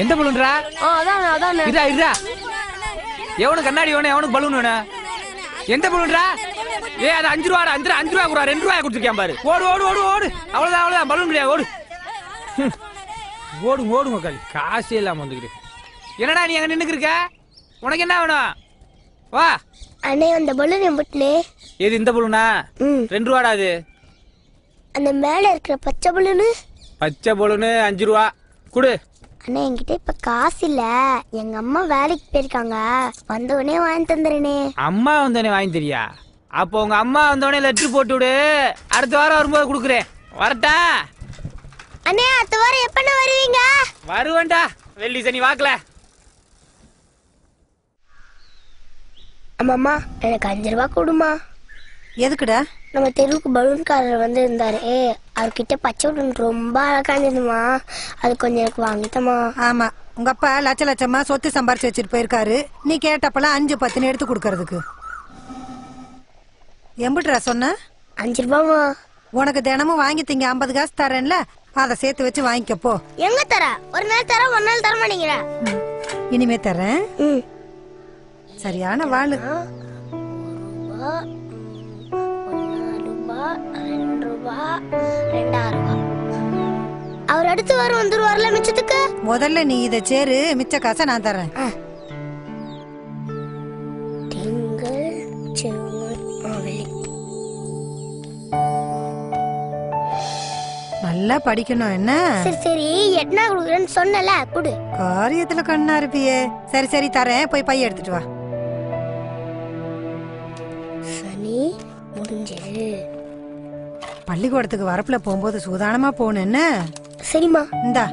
எந்த பலூன்ரா? அதான் அதான். இதா எவனுக்கு கண்ணாடி வேணும், எவனுக்கு பலூன் வேணும்? எந்த பலூன்ரா? அது 5 ரூபாடா. 5 ரூபா கூட 2 ரூபாய் கொடுத்துருக்கேன் பாரு. ஓடு ஓடு ஓடு ஓடு. அவ்வளவுதான் பலூன் கிடையாது. ஓடு ஓடுங்க ஓடுங்க காலி. காசே இல்லாம வந்துக்கிட்டு. என்னடா நீ அங்க நின்னுக்கு இருக்க? உனக்கு என்ன வேணும்? வா அண்ணே அந்த பலூன் எம்புட்டனே. எது இந்த பலூனா? 2 ரூபாடா அது. அந்த மேல இருக்கிற பச்சை பலூனு? பச்சை பலூனு 5 ரூபா குடு. அண்ணா என்கிட்ட இப்ப காசு இல்ல, எங்க அம்மா வேலைக்கு போயிருக்காங்க, வந்தவனே வாங்கி தந்துறேனே. அம்மா வந்தோடனே வாங்கி தெரியா? அப்போ உங்க அம்மா வந்தோடனே லெட்டர் போட்டு விடு. அடுத்த வாரம் வரும்போது கொடுக்குறேன். வரட்டா? அண்ணே அடுத்த வாரம் எப்ப வருவீங்க? வருவேன்டா, வெள்ளி சனி வாக்கல. அம்மாமா எனக்கு 5 ரூபா கொடுமா. எதுக்குடா? நம்ம தெருவுக்கு பலூன்காரர் வந்து இருந்தாரு, அவர்கிட்ட பச்சை பலூன் ரொம்ப அழகா இருந்ததுமா, அது கொஞ்சம் எனக்கு வாங்கிட்டமா. ஆமா, உங்க அப்பா லட்ச லட்சமா சொத்து சம்பாரிச்சு வச்சுட்டு போயிருக்காரு. நீ கேட்டப்பெல்லாம் 5 10 எடுத்து கொடுக்கறதுக்கு. எம்பிட்டுறா சொன்ன? 5 ரூபாமா. உனக்கு தினமும் வாங்கி திங்க 50 காசு தரேன்ல, அதை சேர்த்து வச்சு வாங்கிக்கப்போ. எங்க தர? ஒரு நாள் தர, ஒரு நாள் தர மாட்டீங்களா? இனிமே தரேன். சரியான வாழு. அவர் அடுத்து வரும் வந்துருவார்ல மிச்சத்துக்கு. முதல்ல நீ இதை சேரு, மிச்ச காசை நான் தரேன். நல்லா படிக்கணும் என்ன? சரி சரி, எட்னா குடுக்குறேன்னு சொன்னல, குடு. காரியத்துல கண்ணா இருப்பியே. சரி சரி தரேன், போய் பைய எடுத்துட்டு வா. சனி முடிஞ்சு. பள்ளிக்கூடத்துக்கு வரப்புல போகும்போது சூதானமா போகணும் என்ன? சரிம்மா. இந்தா.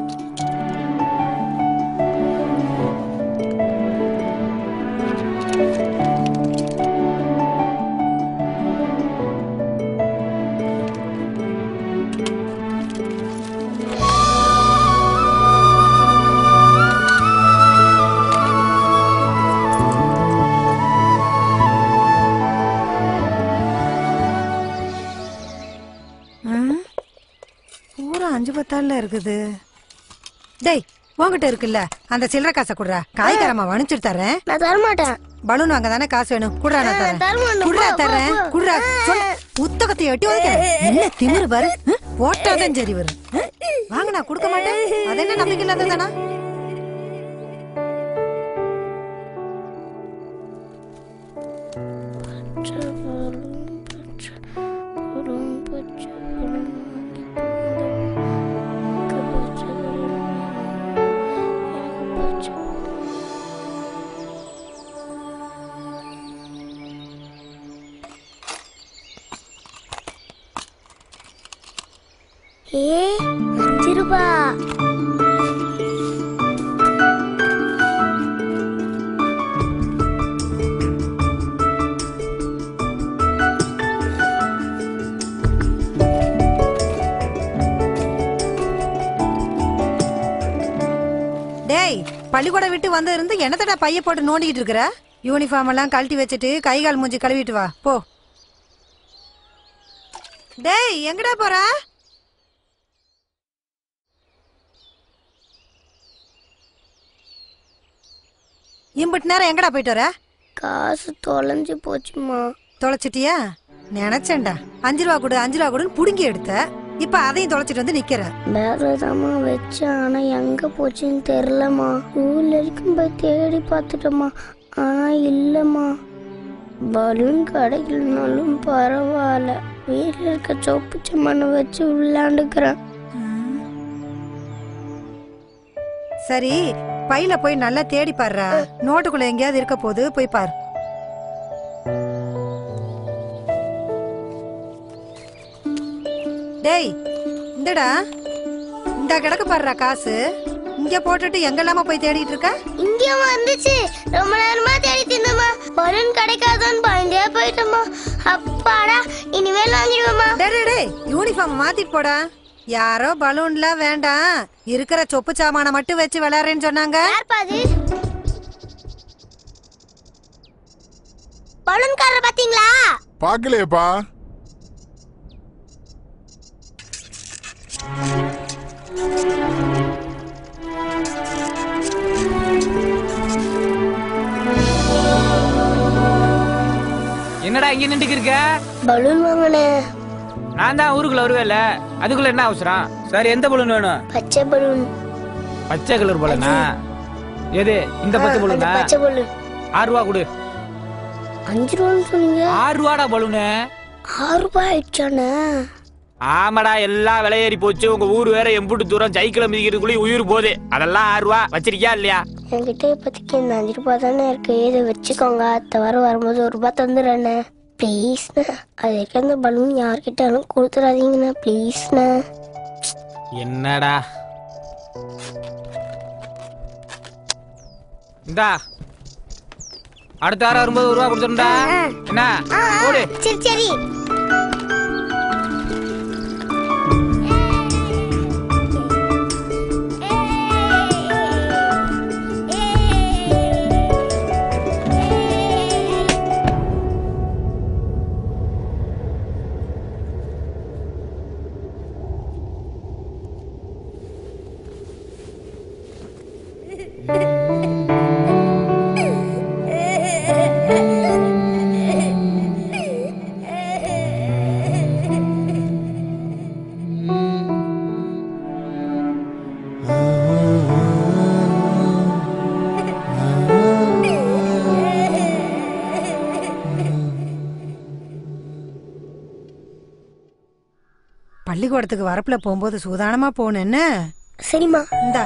பூரா 5 10 இருக்குது. டேய் உங்ககிட்ட இருக்குல்ல, அந்த சில்லற காசை குடுறா. காய்கறமா வணிச்சிட்டு தரேன். நான் தர மாட்டேன். பலூன் வாங்க தானே காசு வேணும். குடுறா, நான் தரேன். குடுறா தரேன். குடுறா. புத்தகத்தை எட்டி வைக்கிறேன். என்ன திமிரு பாரு. போட்டாதான் சரி வரும். வாங்க, நான் கொடுக்க மாட்டேன். அது என்ன நம்பிக்கை இல்லாததானா? ஏ 5 ரூபா. டேய் பள்ளிக்கூடம் விட்டு வந்து இருந்து என்னத்தடா பைய போட்டு நோண்டிக்கிட்டு இருக்கிற? யூனிஃபார்ம் எல்லாம் கழட்டி வச்சுட்டு கை கால் மூஞ்சி கழுவிட்டு வா போ. டேய் எங்கடா போற? இம்புட்டு நேரம் எங்கடா போயிட்டு வர? காசு தொலைஞ்சு போச்சுமா. தொலைச்சிட்டியா? நினைச்சேன்டா 5 ரூபா கொடு 5 ரூபா கொடுன்னு புடுங்கி எடுத்த. இப்ப அதையும் தொலைச்சிட்டு வந்து நிக்கிற. பேக்ல தாமா வச்சேன், ஆனா எங்க போச்சுன்னு தெரியலமா. ஊர்ல இருக்கும் போய் தேடி பார்த்துட்டோமா, ஆனா இல்லம்மா. பலூன் கிடைக்கலனாலும் பரவாயில்ல, வீட்டுல இருக்க சொப்பு சம்மண்ணை வச்சு விளையாண்டுக்கிறேன். சரி பையில போய் நல்லா தேடி பாருடா. நோட்டுக்குள்ள எங்கேயாவது இருக்க போது போய் பாரு. டேய் இந்தடா, இந்த கிடக்கு பாருடா காசு. இங்க போட்டுட்டு எங்கெல்லாம போய் தேடிட்டு இருக்க? இங்க வந்துச்சு, ரொம்ப நேரமா தேடிட்டு இருந்தோமா. பலூன் கிடைக்காதான்னு பயந்தே போயிட்டோமா. அப்பாடா, இனிமேல் வாங்கிடுவோமா. டேய் யூனிஃபார்ம் மாத்திட்டு போடா. யாரோ பலூன்ல வேண்டாம், இருக்கிற சொப்பு சாமான மட்டும் வச்சு விளையாடுறேன்னு சொன்னாங்க. பலூன்காரர் பாத்தீங்களா? பாக்கலையேப்பா. இங்க நின்றுக்கு இருக்க? பலூன் வாங்கண்ணே. நான் தான் ஊருக்குள்ள வருவேல, அதுக்குள்ள என்ன அவசரம்? சரி, எந்த பலூன் வேணும்? பச்சை பலூன். பச்சை கலர் பலூனா? எது இந்த பச்சை பலூனா? பச்சை பலூன் 6 ரூபா கொடு. 5 ரூபான்னு சொன்னீங்க. 6 ரூபாடா பலூனு. 6 ரூபாய் ஆயிடுச்சானே? ஆமாடா, எல்லாம் விலை ஏறி போச்சு. உங்க ஊர் வேற எம்புட்டு தூரம் சைக்கிள மிதிக்கிறதுக்குள்ளே உயிர் போகுது. அதெல்லாம் 6 ரூபா வச்சிருக்கியா இல்லையா? என்கிட்ட இப்போதைக்கு இந்த 5 ரூபாய் தானே இருக்கு. இதை வச்சுக்கோங்க. அடுத்த வாரம் வரும்போது 1 ரூபாய் தந்துடுறேண்ணே. ப்ளீஸ்ண்ணே. அது வரைக்கும் அந்த பலூன் யார்கிட்டாலும் கொடுத்துடாதீங்கண்ணே, ப்ளீஸ்ண்ணே. என்னடா இந்தா, அடுத்த வாரம் வரும்போது 1 ரூபா கொடுத்துருண்டா. என்ன ஓடு. சரி சரி. பள்ளிக்கூடத்துக்கு வரப்புல போகும்போது சூதானமா போகணும் என்ன? சரிம்மா. இந்தா